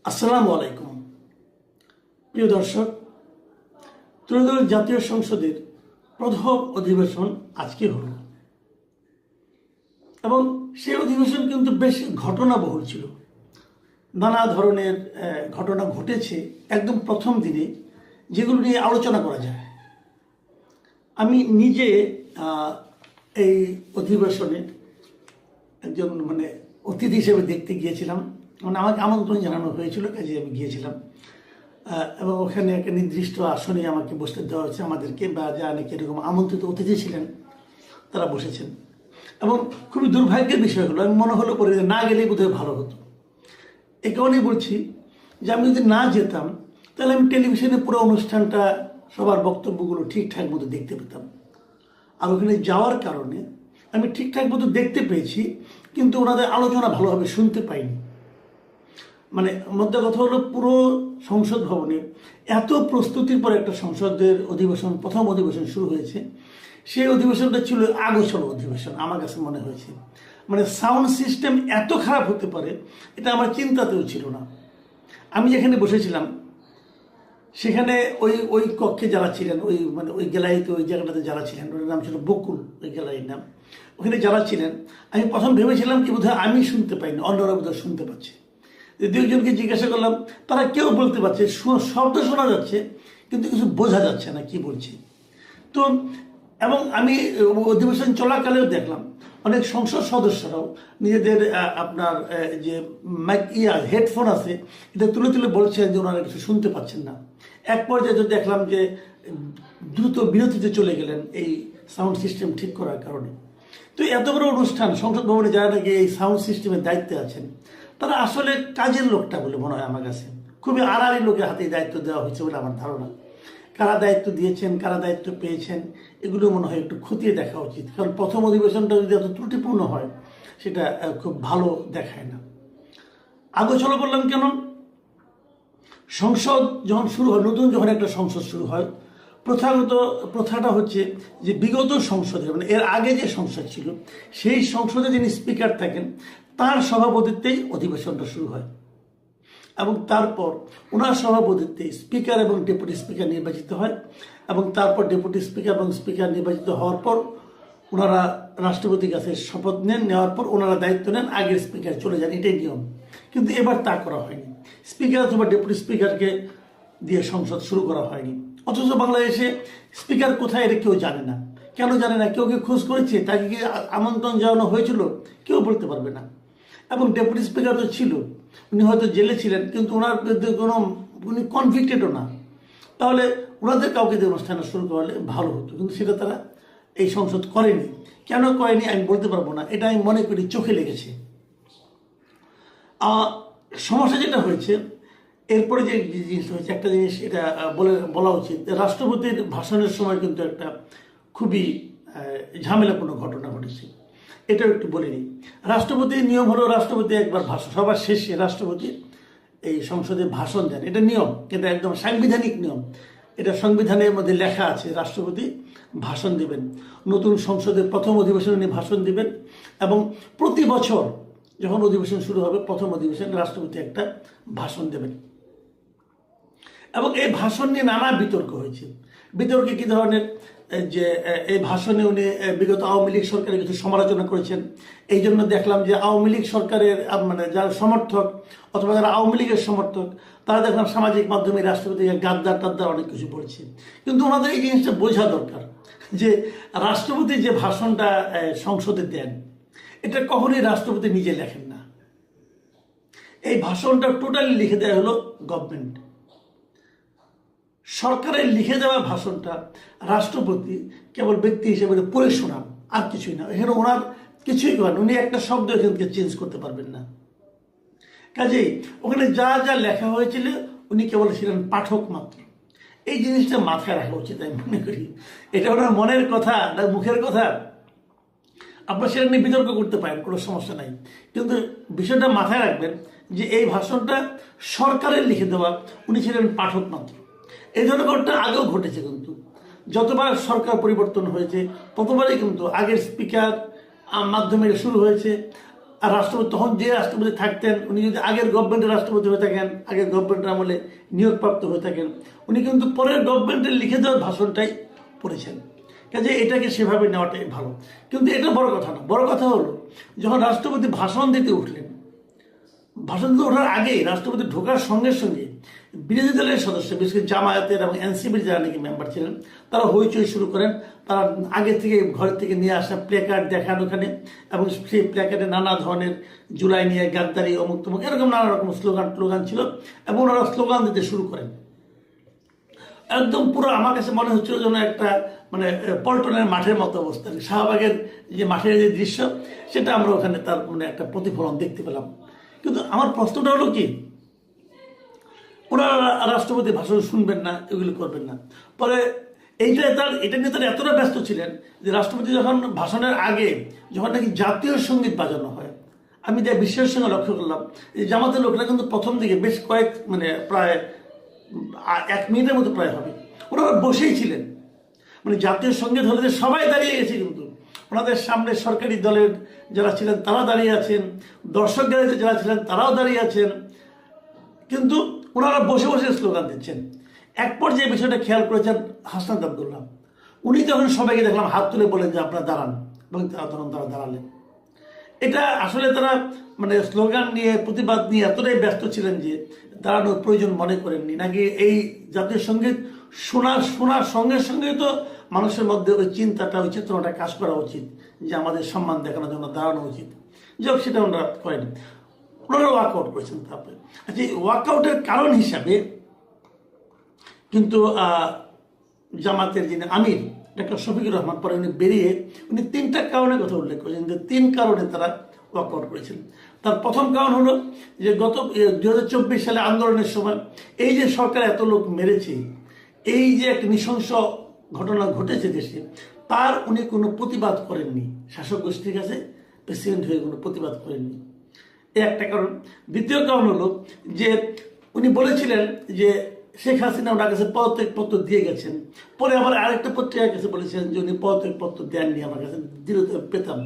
আসসালামু আলাইকুম। প্রিয় দর্শক, ত্রয়োদশ জাতীয় সংসদের প্রথম অধিবেশন আজকে হল এবং সেই অধিবেশন কিন্তু বেশ ঘটনাবহুল ছিল। নানা ধরনের ঘটনা ঘটেছে একদম প্রথম দিনে, যেগুলো নিয়ে আলোচনা করা যায়। আমি নিজে এই অধিবেশনে একজন অতিথি হিসেবে দেখতে গিয়েছিলাম। আমাকে আমন্ত্রণ জানানো হয়েছিল, কাজে আমি গিয়েছিলাম এবং ওখানে একটা নির্দিষ্ট আসনে আমাকে বসতে দেওয়া হয়েছে আমাদেরকে, বা যা নাকি এরকম আমন্ত্রিত অতিথি ছিলেন তারা বসেছেন। এবং খুবই দুর্ভাগ্যের বিষয় হলো, আমি মনে হলো পরে না গেলেই বোধহয় ভালো হতো। এই কারণেই বলছি যে আমি যদি না যেতাম তাহলে আমি টেলিভিশনে পুরো অনুষ্ঠানটা, সবার বক্তব্যগুলো ঠিকঠাক মতো দেখতে পেতাম। আর ওখানে যাওয়ার কারণে আমি ঠিকঠাক মতো দেখতে পেয়েছি, কিন্তু ওনাদের আলোচনা ভালোভাবে শুনতে পাইনি। মধ্যে কথা হলো, পুরো সংসদ ভবনে এত প্রস্তুতির পর একটা সংসদের অধিবেশন, প্রথম অধিবেশন শুরু হয়েছে। সেই অধিবেশনটা ছিল আগোছালো অধিবেশন আমার কাছে মনে হয়েছে। সাউন্ড সিস্টেম এত খারাপ হতে পারে এটা আমার চিন্তাতেও ছিল না। আমি যেখানে বসেছিলাম সেখানে ওই কক্ষে যারা ছিলেন, ওই গ্যালারিতে, ওই জায়গাটাতে যারা ছিলেন, ওর নাম ছিল বকুল, ওই গ্যালারির নাম। ওখানে যারা ছিলেন, আমি প্রথম ভেবেছিলাম কি বোধহয় আমি শুনতে পাইনি, অন্যরা বোধহয় শুনতে পাচ্ছে। দুইজনকে জিজ্ঞাসা করলাম, তারা কেউ বলতে পারছে, শব্দ শোনা যাচ্ছে কিন্তু কিছু বোঝা যাচ্ছে না কি বলছে। তো এবং আমি অধিবেশন চলাকালেও দেখলাম অনেক সংসদ সদস্যরাও নিজেদের আপনার যে হেডফোন আছে এটা তুলে তুলে বলছেন যে ওনারা কিছু শুনতে পাচ্ছেন না। এক পর্যায়ে তো দেখলাম যে দ্রুত বিরতিতে চলে গেলেন এই সাউন্ড সিস্টেম ঠিক করার কারণে। তো এত বড় অনুষ্ঠান, সংসদ ভবনে যারা নাকি এই সাউন্ড সিস্টেমের দায়িত্বে আছেন, তারা আসলে কাজের লোকটা বলে মনে হয় আমার কাছে। খুবই আড়াআড়ি লোকের হাতে দায়িত্ব দেওয়া হয়েছে বলে আমার ধারণা। কারা দায়িত্ব দিয়েছেন, কারা দায়িত্ব পেয়েছেন, এগুলো মনে হয় একটু খতিয়ে দেখা উচিত। কারণ প্রথম অধিবেশনটা যদি এত ত্রুটিপূর্ণ হয় সেটা খুব ভালো দেখায় না। আগোছালো বললাম কেন? সংসদ যখন শুরু হয়, নতুন যখন একটা সংসদ শুরু হয়, প্রথাটা হচ্ছে যে বিগত সংসদে, এর আগে যে সংসদ ছিল সেই সংসদে যিনি স্পিকার থাকেন তার সভাপতিত্বেই অধিবেশনটা শুরু হয় এবং তারপর ওনার সভাপতিত্বে স্পিকার এবং ডেপুটি স্পিকার নির্বাচিত হয় এবং তারপর ডেপুটি স্পিকার এবং স্পিকার নির্বাচিত হওয়ার পর ওনারা রাষ্ট্রপতির কাছে শপথ নেওয়ার পর ওনারা দায়িত্ব নেন, আগের স্পিকার চলে যান, এটাই নিয়ম। কিন্তু এবার তা করা হয়নি, স্পিকার অথবা ডেপুটি স্পিকারকে দিয়ে সংসদ শুরু করা হয়নি। অথচ বাংলাদেশে স্পিকার কোথায় এটা কেউ জানে না। কেন জানে না? কেউ খোঁজ করেছে? তাকে কি আমন্ত্রণ জানানো হয়েছিল? কেউ বলতে পারবে না। এবং ডেপুটি স্পিকার তো ছিল, উনি হয়তো জেলে ছিলেন, কিন্তু ওনার বিরুদ্ধে উনি কনভিক্টেডও না। তাহলে ওনাদের কাউকে দিয়ে অনুষ্ঠানটা শুরু করলে ভালো হতো, কিন্তু সেটা তারা এই সংসদ করেনি। কেন করেনি আমি বলতে পারবো না, এটা আমি মনে করি চোখে লেগেছে। সমস্যা যেটা হয়েছে এরপরে যে জিনিস হয়েছে, একটা জিনিস এটা বলা উচিত, রাষ্ট্রপতির ভাষণের সময় কিন্তু একটা খুবই ঝামেলাপূর্ণ ঘটনা ঘটেছে। এটাও একটু বলে নিই। রাষ্ট্রপতির নিয়ম হলো, রাষ্ট্রপতি একবার সবার শেষে রাষ্ট্রপতি এই সংসদে ভাষণ দেন। এটা নিয়ম, এটা একদম সাংবিধানিক নিয়ম। এটা সংবিধানের মধ্যে লেখা আছে, রাষ্ট্রপতি ভাষণ দিবেন। নতুন সংসদের প্রথম অধিবেশনে উনি ভাষণ দিবেন এবং প্রতি বছর যখন অধিবেশন শুরু হবে, প্রথম অধিবেশনে রাষ্ট্রপতি একটা ভাষণ দেবেন। এবং এই ভাষণ নিয়ে নানা বিতর্ক হয়েছে। বিতর্কে কী ধরনের? যে এই ভাষণে উনি বিগত আওয়ামী লীগ সরকারের কিছু সমালোচনা করেছেন। এই জন্য দেখলাম যে আওয়ামী লীগ সরকারের যারা সমর্থক অথবা যারা আওয়ামী লীগের সমর্থক, তারা দেখলাম সামাজিক মাধ্যমে রাষ্ট্রপতিকে গাদ্দার টাদ্দার অনেক কিছু বলছে। কিন্তু ওনাদের এই জিনিসটা বোঝা দরকার যে রাষ্ট্রপতি যে ভাষণটা সংসদে দেন, এটা কখনোই রাষ্ট্রপতি নিজে লেখেন না। এই ভাষণটা টোটালি লিখে দেওয়া হলো গভর্নমেন্ট। সরকারের লিখে দেওয়া ভাষণটা রাষ্ট্রপতি কেবল ব্যক্তি হিসেবে পড়ে শোনান, আর কিছুই না। এখানে ওনার কিছুই করেন, উনি একটা শব্দ এখান থেকে চেঞ্জ করতে পারবেন না। কাজেই ওখানে যা যা লেখা হয়েছিল উনি কেবল ছিলেন পাঠক মাত্র। এই জিনিসটা মাথায় রাখা উচিত আমি মনে করি। এটা ওনার মনের কথা না মুখের কথা, আপনার সেটা নিয়ে বিতর্ক করতে পারেন, কোনো সমস্যা নাই। কিন্তু বিষয়টা মাথায় রাখবেন যে এই ভাষণটা সরকারের লিখে দেওয়া, উনি ছিলেন পাঠক মাত্র। এই ধরনের ঘটনা আগেও ঘটেছে, কিন্তু যতবার সরকার পরিবর্তন হয়েছে ততবারই কিন্তু আগের স্পিকার মাধ্যমে শুরু হয়েছে, আর রাষ্ট্রপতি তখন যে রাষ্ট্রপতি থাকতেন উনি যদি আগের গভর্নমেন্টের রাষ্ট্রপতি হয়ে থাকেন, আগের গভর্নমেন্টের আমলে নিয়োগপ্রাপ্ত হয়ে থাকেন, উনি কিন্তু পরের গভর্নমেন্টের লিখে দেওয়ার ভাষণটাই পড়েছেন। কাজে এটাকে সেভাবে নেওয়াটাই ভালো। কিন্তু এটা বড় কথা না, বড় কথা হলো যখন রাষ্ট্রপতি ভাষণ দিতে উঠলেন, ভাষণ দিতে ওঠার আগেই রাষ্ট্রপতি ঢোকার সঙ্গে সঙ্গে বিরোধী দলের সদস্য, বিশেষ করে জামায়াতের এবং এনসিপির যারা নাকি মেম্বার ছিলেন, তারা হইচই শুরু করেন। তারা আগে থেকে ঘর থেকে নিয়ে আসা প্লেকার্ড দেখান ওখানে, এবং সেই প্লেকার্ডে নানা ধরনের জুলাই নিয়ে, গাদ্দারি, অমুক তমুক এরকম নানা রকম স্লোগান ছিল, এবং ওনারা স্লোগান দিতে শুরু করেন। একদম পুরো আমার কাছে মনে হচ্ছিল যেন একটা মানে পল্টনের মাঠের মতো অবস্থা, শাহবাগের যে মাঠের যে দৃশ্য, সেটা আমরা ওখানে তার মানে একটা প্রতিফলন দেখতে পেলাম। কিন্তু আমার প্রশ্নটা হলো কি, ওনারা রাষ্ট্রপতি ভাষণ শুনবেন না, এগুলি করবেন না। পরে এটা নিয়ে তারা এতটা ব্যস্ত ছিলেন যে রাষ্ট্রপতি যখন ভাষণের আগে যখন নাকি জাতীয় সঙ্গীত বাজানো হয়, আমি যা বিশ্বের সঙ্গে লক্ষ্য করলাম যে জামাতের লোকরা কিন্তু প্রথম দিকে বেশ মানে প্রায় 1 মিনিটের মতো প্রায় হবে ওনারা বসেই ছিলেন। মানে জাতীয় সঙ্গীত হলে সবাই দাঁড়িয়ে গেছে, কিন্তু ওনাদের সামনে সরকারি দলের যারা ছিলেন তারা দাঁড়িয়ে আছেন, দর্শক গ্যালারিতে যারা ছিলেন তারাও দাঁড়িয়ে আছেন, কিন্তু ওনারা বসে বসে স্লোগান দিচ্ছেন। এক পর্যায়ে বিষয়টা খেয়াল করেছেন হাসনাত আব্দুল্লাহ, উনি তখন সবাইকে দেখলাম হাত তুলে বলেন যে আপনারা দাঁড়ান, এবং তখন তারা দাঁড়ালেন। এটা আসলে তারা মানে স্লোগান নিয়ে, প্রতিবাদ নিয়ে এতটাই ব্যস্ত ছিলেন যে দাঁড়ানোর প্রয়োজন মনে করেননি। নাকি এই জাতীয় সঙ্গীত শোনার সঙ্গে সঙ্গে তো মানুষের মধ্যে ওই চিন্তাটা, ওই চেতনাটা কাজ করা উচিত যে আমাদের সম্মান দেখানোর জন্য দাঁড়ানো উচিত। যাই সেটা ওনারা করেনি, ওনারা ওয়ার্কআউট করেছেন। তারপরে আচ্ছা, এই ওয়ার্কআউটের কারণ হিসাবে কিন্তু জামাতের যিনি আমির ডক্টর শফিকুর রহমান, পরে উনি বেরিয়ে উনি 3টা কারণের কথা উল্লেখ করেছেন যে 3 কারণে তারা ওয়ার্কআউট করেছেন। তার প্রথম কারণ হলো যে গত 2024 সালে আন্দোলনের সময় এই যে সরকার এত লোক মেরেছে, এই যে একটা নৃশংস ঘটনা ঘটেছে দেশে, তার উনি কোনো প্রতিবাদ করেননি, শাসক গোষ্ঠীর কাছে প্রেসিডেন্ট হয়ে কোনো প্রতিবাদ করেননি। এই একটা কারণ। দ্বিতীয় কারণ হলো যে উনি বলেছিলেন যে শেখ হাসিনা ওনার কাছে পদত্যাগপত্র দিয়ে গেছেন, পরে আবার আরেকটা পত্রিকার কাছে বলেছিলেন যে উনি পদত্যাগপত্র দেননি, আমার কাছে দিলে পেতাম।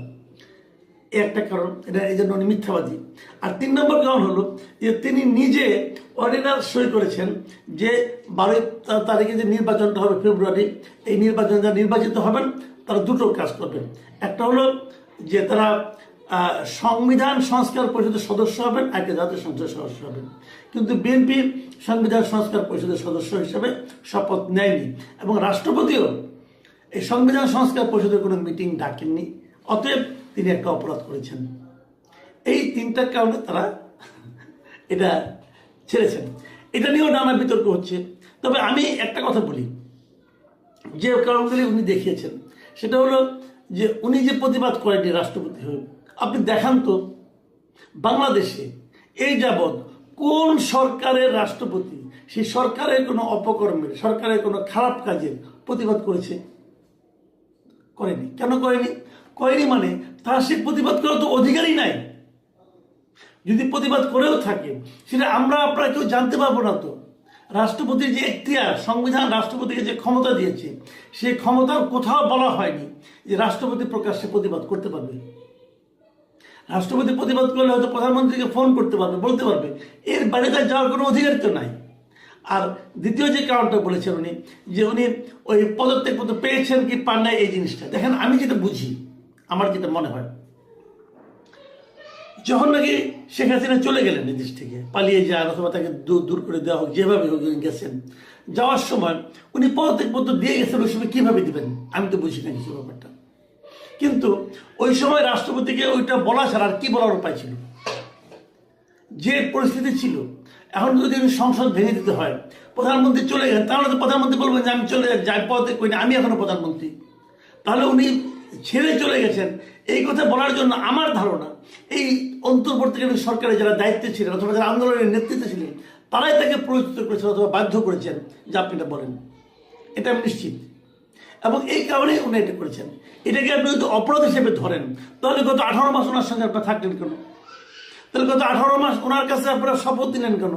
একটা কারণ, এটা এই জন্য উনি মিথ্যাবাদী। আর 3 নম্বর কারণ হলো যে তিনি নিজে অর্ডিন্যান্স সই করেছেন যে 12 তারিখে যে নির্বাচনটা হবে ফেব্রুয়ারি, এই নির্বাচন যারা নির্বাচিত হবেন তারা 2টো কাজ করবেন। একটা হলো যে তারা সংবিধান সংস্কার পরিষদের সদস্য হবেন, একটা জাতীয় সংসদের সদস্য হবেন। কিন্তু বিএনপি সংবিধান সংস্কার পরিষদের সদস্য হিসেবে শপথ নেয়নি, এবং রাষ্ট্রপতিও এই সংবিধান সংস্কার পরিষদের কোনো মিটিং ডাকেননি। অতএব তিনি একটা অপরাধ করেছেন। এই 3টা কারণে তারা এটা ছেড়েছেন। এটা নিয়েও নানা বিতর্ক হচ্ছে। তবে আমি একটা কথা বলি, যে কারণগুলি উনি দেখিয়েছেন সেটা হলো যে উনি যে প্রতিবাদ করেননি রাষ্ট্রপতি হয়ে, আপনি দেখান তো বাংলাদেশে এই যাবৎ কোন সরকারের রাষ্ট্রপতি সেই সরকারের কোনো অপকর্মের, সরকারের কোনো খারাপ কাজের প্রতিবাদ করেছে? করেনি। কেন করেনি? মানে তার সে প্রতিবাদ করার তো অধিকারই নাই। যদি প্রতিবাদ করেও থাকে সেটা আপনারা কেউ জানতে পারবো না। তো রাষ্ট্রপতির যে এখতিয়ার, সংবিধান রাষ্ট্রপতিকে যে ক্ষমতা দিয়েছে, সেই ক্ষমতার কোথাও বলা হয়নি যে রাষ্ট্রপতি প্রকাশ্যে প্রতিবাদ করতে পারবে। রাষ্ট্রপতি প্রতিবাদ করলে হয়তো প্রধানমন্ত্রীকে ফোন করতে পারবে, বলতে পারবে, এর বাইরে তার যাওয়ার কোনো অধিকার তো নাই। আর দ্বিতীয় যে কারণটা বলেছেন উনি, যে উনি ওই পদত্যাগপত্র পেয়েছেন কি পান নাই, এই জিনিসটা দেখেন। আমি যেটা বুঝি, আমার যেটা মনে হয়, যখন নাকি শেখ হাসিনা চলে গেলেন দেশ থেকে, পালিয়ে যান অথবা তাকে দূর করে দেওয়া হোক, যেভাবে গেছেন, যাওয়ার সময় উনি পদত্যাগপত্র দিয়ে গেছেন, ওই সময় কীভাবে দিবেন আমি তো বুঝি না কিছু ব্যাপারটা। কিন্তু ওই সময় রাষ্ট্রপতিকে ওইটা বলা ছাড়া আর কি বলার উপায় ছিল? যে পরিস্থিতি ছিল, এখন যদি সংসদ ভেঙে দিতে হয়, প্রধানমন্ত্রী চলে গেলেন, তাহলে তো প্রধানমন্ত্রী বলবেন যে আমি চলে যাই, পদত্যাগ করি না, আমি এখনো প্রধানমন্ত্রী। তাহলে উনি ছেড়ে চলে গেছেন, এই কথা বলার জন্য আমার ধারণা এই অন্তর্বর্তীকালীন সরকারের যারা দায়িত্বে ছিলেন অথবা যারা আন্দোলনের নেতৃত্বে ছিলেন, তারাই তাকে প্ররোচিত করেছেন অথবা বাধ্য করেছেন যে আপনি এটা বলেন। এটা আমি নিশ্চিত। এবং এই কারণেই উনি এটা করেছেন। এটাকে আপনি যদি অপরাধ হিসেবে ধরেন, তাহলে গত 18 মাস ওনার সঙ্গে আপনার থাকলেন কেন? তাহলে গত 18 মাস ওনার কাছে আপনারা শপথ দিলেন কেন?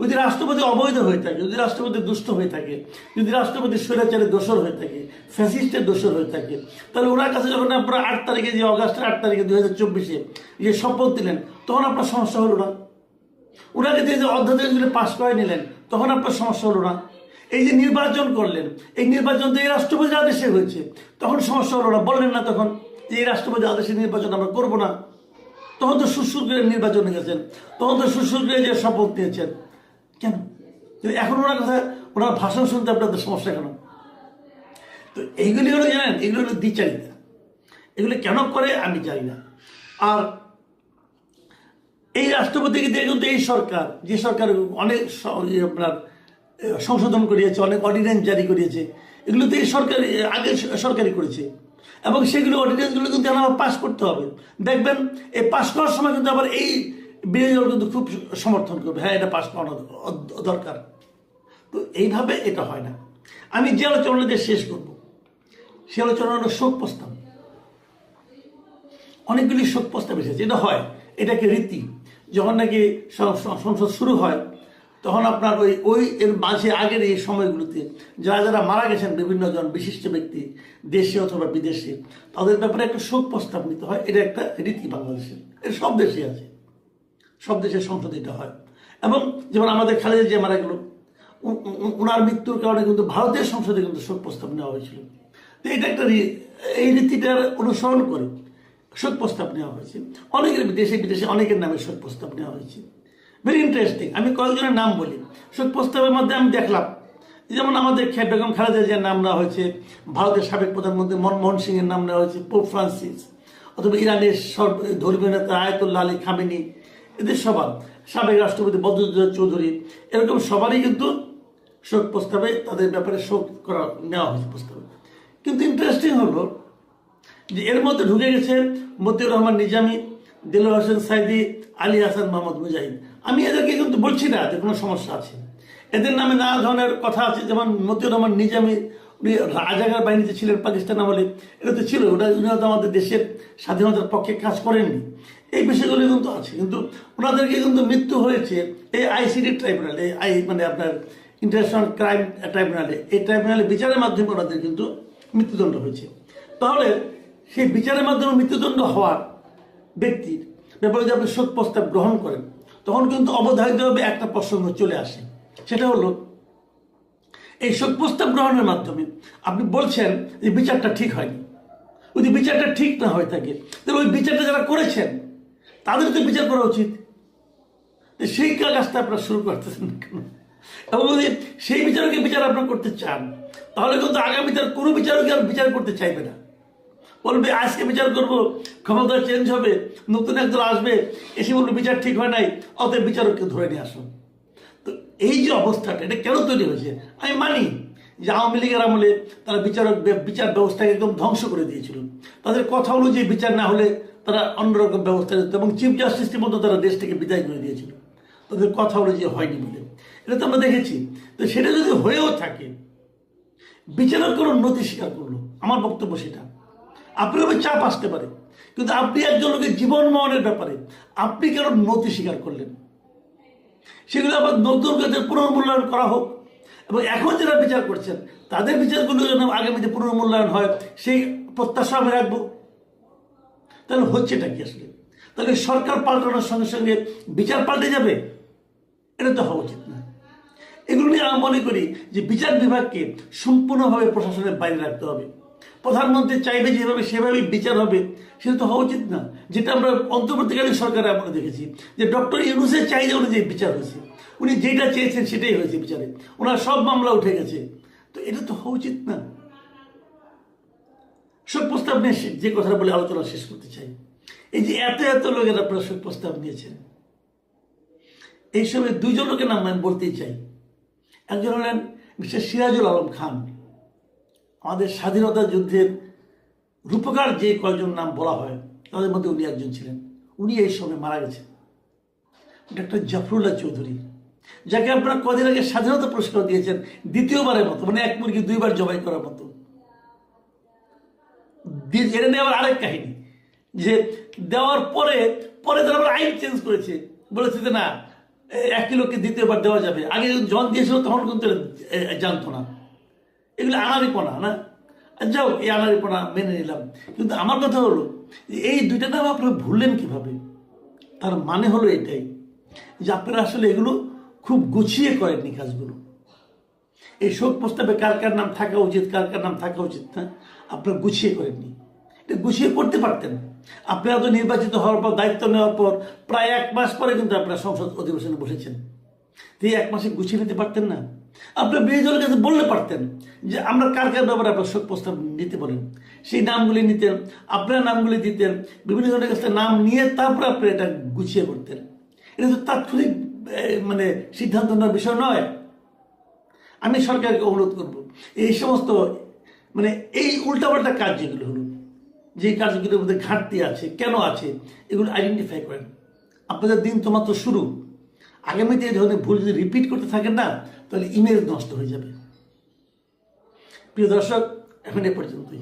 যদি রাষ্ট্রপতি অবৈধ হয়ে থাকে, যদি রাষ্ট্রপতি দুষ্ট হয়ে থাকে, যদি রাষ্ট্রপতি স্বৈরাচারের দোষর হয়ে থাকে, ফ্যাসিস্টের দোষর হয়ে থাকে, তাহলে ওনার কাছে যখন আপনারা 8 তারিখে, যে অগাস্টের 8 তারিখে 2024-এ যে শপথ দিলেন, তখন আপনার সমস্যা হলো না? ওনাকে যে অধ্যাদেশগুলো পাশ করে নিলেন, তখন আপনার সমস্যা হলো না? এই যে নির্বাচন করলেন, এই নির্বাচন তো এই রাষ্ট্রপতি আদেশে হয়েছে, তখন সমস্যা হলো না? বললেন না তখন যে এই রাষ্ট্রপতি আদেশে নির্বাচন আমরা করবো না? তখন তো সুরসুর করে নির্বাচনে গেছেন, তখন তো সুরসুর করে যে শপথ নিয়েছেন। কেন? এখন ওনার কথা, ওনার ভাষণ শুনতে আপনাদের সমস্যা কেন? তো এইগুলি হলো, জানেন, এগুলো হলো দ্বিচারিতা। এগুলো কেন করে আমি জানি না। আর এই রাষ্ট্রপতিকে দিয়ে কিন্তু এই সরকার, যে সরকার অনেক আপনার সংশোধন করিয়েছে, অনেক অর্ডিন্যান্স জারি করিয়েছে, এগুলো তো এই সরকার আগে সরকারই করেছে, এবং সেগুলো অর্ডিন্যান্সগুলো কিন্তু আমার পাস করতে হবে। দেখবেন এই পাস করার সময় কিন্তু আবার এই বিরোধী দল কিন্তু খুব সমর্থন করবে, হ্যাঁ এটা পাস করানো দরকার। তো এইভাবে এটা হয় না। আমি যে আলোচনা দিয়ে শেষ করব, সে আলোচনা হলো শোক প্রস্তাব। অনেকগুলি শোক প্রস্তাব এসেছে, এটা হয়, এটাকে রীতি। যখন নাকি সংসদ শুরু হয়, তখন আপনার ওই এর মাঝে আগের এই সময়গুলোতে যারা যারা মারা গেছেন, বিভিন্ন জন বিশিষ্ট ব্যক্তি, দেশে অথবা বিদেশে, তাদের ব্যাপারে একটা শোক প্রস্তাব নিতে হয়। এটা একটা রীতি বাংলাদেশের, এটা সব দেশে আছে, সব দেশের সংসদে এটা হয়। এবং যেমন আমাদের খালেদা জিয়া মারা গেল, ওনার মৃত্যুর কারণে কিন্তু ভারতের সংসদে কিন্তু শোক প্রস্তাব নেওয়া হয়েছিল। তো এটা একটা এই রীতিটার অনুসরণ করে শোক প্রস্তাব নেওয়া হয়েছে। অনেকের দেশে বিদেশে অনেকের নামে শোক প্রস্তাব নেওয়া হয়েছে। Very interesting. আমি কয়েকজনের নাম বলি। শোক প্রস্তাবের মধ্যে আমি দেখলাম, যেমন আমাদের বেগম খালেদা জিয়ার নাম নেওয়া হয়েছে, ভারতের সাবেক প্রধানমন্ত্রী মনমোহন সিং এর নাম নেওয়া হয়েছে, পোপ ফ্রান্সিস, অথবা ইরানের ধর্মীয় নেতা আয়াতুল্লাহ আলী খামেনি, এদের সবার, সাবেক রাষ্ট্রপতি বদরুদ্দোজা চৌধুরী, এরকম সবারই কিন্তু শোক প্রস্তাবে তাদের ব্যাপারে শোক করা নেওয়া হয়েছে প্রস্তাবে। কিন্তু ইন্টারেস্টিং হলো যে এর মধ্যে ঢুকে গেছে মতিউর রহমান নিজামী, দেলোয়ার হোসেন সাইদি, আলী হাসান মোহাম্মদ মুজাহিদ। আমি এদেরকে কিন্তু বলছি না যে কোনো সমস্যা আছে, এদের নামে নানা ধরনের কথা আছে। যেমন মতিউর রহমান নিজামী, উনি রাজাকার বাহিনীতে ছিলেন পাকিস্তান আমলে, এটা তো ছিল, উনি হয়তো আমাদের দেশের স্বাধীনতার পক্ষে কাজ করেননি, এই বিষয়গুলি কিন্তু আছে। কিন্তু ওনাদেরকে কিন্তু মৃত্যু হয়েছে এই আইসিডি ট্রাইব্যুনাল, এই মানে আপনার ইন্টারন্যাশনাল ক্রাইম ট্রাইব্যুনালে, এই ট্রাইব্যুনালে বিচারের মাধ্যমে ওনাদের কিন্তু মৃত্যুদণ্ড হয়েছে। তাহলে সেই বিচারের মাধ্যমে মৃত্যুদণ্ড হওয়ার ব্যক্তির ব্যাপারে যদি আপনি শোক প্রস্তাব গ্রহণ করেন, তখন কিন্তু অবধারিতভাবে একটা প্রসঙ্গ চলে আসে। সেটা হলো, এই শোক প্রস্তাব গ্রহণের মাধ্যমে আপনি বলছেন যে বিচারটা ঠিক হয়নি। যদি বিচারটা ঠিক না হয়ে থাকে, তাহলে ওই বিচারটা যারা করেছেন তাদের তো বিচার করা উচিত। সেই কাজটা আপনারা শুরু করতেছেন না কেন? এবং যদি সেই বিচারকের বিচার আপনারা করতে চান, তাহলে কিন্তু আগামীতে কোনো বিচারকই আর বিচার করতে চাইবে না। বলবে আজকে বিচার করব, ক্ষমতা চেঞ্জ হবে, নতুন একদল আসবে, এসে বলবে বিচার ঠিক হয় নাই, অতএব বিচারককে ধরে নিয়ে আসুন। তো এই যে অবস্থাটা, এটা কেন তৈরি হয়েছে? আমি মানি যে আওয়ামী লীগের আমলে তারা বিচার ব্যবস্থাকে একদম ধ্বংস করে দিয়েছিল। তাদের কথা অনুযায়ী বিচার না হলে তারা অন্যরকম ব্যবস্থা নিত, এবং চিফ জাস্টিসের মতো তারা দেশ থেকে বিদায় করে দিয়েছিল, তাদের কথা অনুযায়ী হয়নি বলে। এটা তো আমরা দেখেছি। তো সেটা যদি হয়েও থাকে, বিচারক কোনো নথি স্বীকার করলো, আমার বক্তব্য সেটা। আপনার উপর চাপ আসতে পারে, কিন্তু আপনি একজন লোকের জীবন মরণের ব্যাপারে আপনি কেন নথি স্বীকার করলেন? সেগুলো আবার নতুন করে পুনর্মূল্যায়ন করা হোক, এবং এখন যারা বিচার করছেন তাদের বিচারগুলো যেন আগামীতে পুনর্মূল্যায়ন হয়, সেই প্রত্যাশা আমি রাখবো। তাহলে হচ্ছেটা কি আসলে? তাহলে সরকার পাল্টানোর সঙ্গে সঙ্গে বিচার পাল্টে যাবে? এটা তো হওয়া উচিত না। এগুলো নিয়ে আমি মনে করি যে বিচার বিভাগকে সম্পূর্ণভাবে প্রশাসনের বাইরে রাখতে হবে। প্রধানমন্ত্রী চাইবে যেভাবে সেভাবেই বিচার হবে, সেটা তো হওয়া উচিত না। যেটা আমরা অন্তর্বর্তীকালীন সরকারে আমরা দেখেছি যে ডক্টর ইউনূসের চাহিদা অনুযায়ী বিচার হয়েছে, উনি যেটা চেয়েছেন সেটাই হয়েছে বিচারে, ওনার সব মামলা উঠে গেছে। তো এটা তো হওয়া উচিত না। শোক প্রস্তাব নিয়ে যে কথাটা বলে আলোচনা শেষ করতে চাই, এই যে এত এত লোকের আপনারা শোক প্রস্তাব নিয়েছেন, এই সময় দুইজন লোকের নাম আমি বলতেই চাই। একজন হলেন মিস্টার সিরাজুল আলম খান, আমাদের স্বাধীনতা যুদ্ধের রূপকার যে কয়েকজন নাম বলা হয় তাদের মধ্যে উনি একজন ছিলেন। উনি এই সময় মারা গেছেন। ডক্টর জাফরুল্লাহ চৌধুরী, যাকে আপনারা কদিন আগে স্বাধীনতা পুরস্কার দিয়েছেন দ্বিতীয়বারের মতো, মানে এক মুরগি দুইবার জবাই করার মতো। এটা নিয়ে আবার আরেক কাহিনী, যে দেওয়ার পরে পরে তারা আবার আইন চেঞ্জ করেছে, বলেছে যে না, 1 কিলোকে দ্বিতীয়বার দেওয়া যাবে, আগে যখন দিয়েছিল তখন কিন্তু জানতো না। এগুলো আনারিপনা না, যাও এই আনারিপনা মেনে নিলাম। কিন্তু আমার কথা হলো যে এই দুইটা নাম আপনারা ভুললেন কিভাবে? তার মানে হলো এটাই যে আপনারা আসলে এগুলো খুব গুছিয়ে করেননি কাজগুলো। এই শোক প্রস্তাবে কার কার নাম থাকা উচিত, কার কার নাম থাকা উচিত না, আপনারা গুছিয়ে করেননি। এটা গুছিয়ে করতে পারতেন। আপনারা তো নির্বাচিত হওয়ার পর, দায়িত্ব নেওয়ার পর প্রায় 1 মাস পরে কিন্তু আপনারা সংসদ অধিবেশনে বসেছেন। তো এই 1 মাসে গুছিয়ে নিতে পারতেন না? আপনার বিরোধী দলের কাছে বললে পারতেন যে আমরা কার কার ব্যাপারে আপনার শোক প্রস্তাব নিতে পারেন, সেই নামগুলি নিতেন, আপনার নামগুলি দিতেন, বিভিন্ন জনের কাছে নাম নিয়ে তারপরে আপনি এটা গুছিয়ে করতেন। এটা তো তাৎক্ষণিক মানে সিদ্ধান্ত নেওয়ার বিষয় নয়। আমি সরকারকে অনুরোধ করব এই সমস্ত মানে এই উল্টাপাল্টা কাজ যেগুলো হলো, যে কাজগুলোর মধ্যে ঘাটতি আছে, কেন আছে, এগুলো আইডেন্টিফাই করেন। আপনাদের দিন তো মাত্র শুরু। আগামীতে এই ধরনের ভুল যদি রিপিট করতে থাকেন না, তাহলে ইমেজ নষ্ট হয়ে যাবে। প্রিয় দর্শক, এখন এ পর্যন্তই।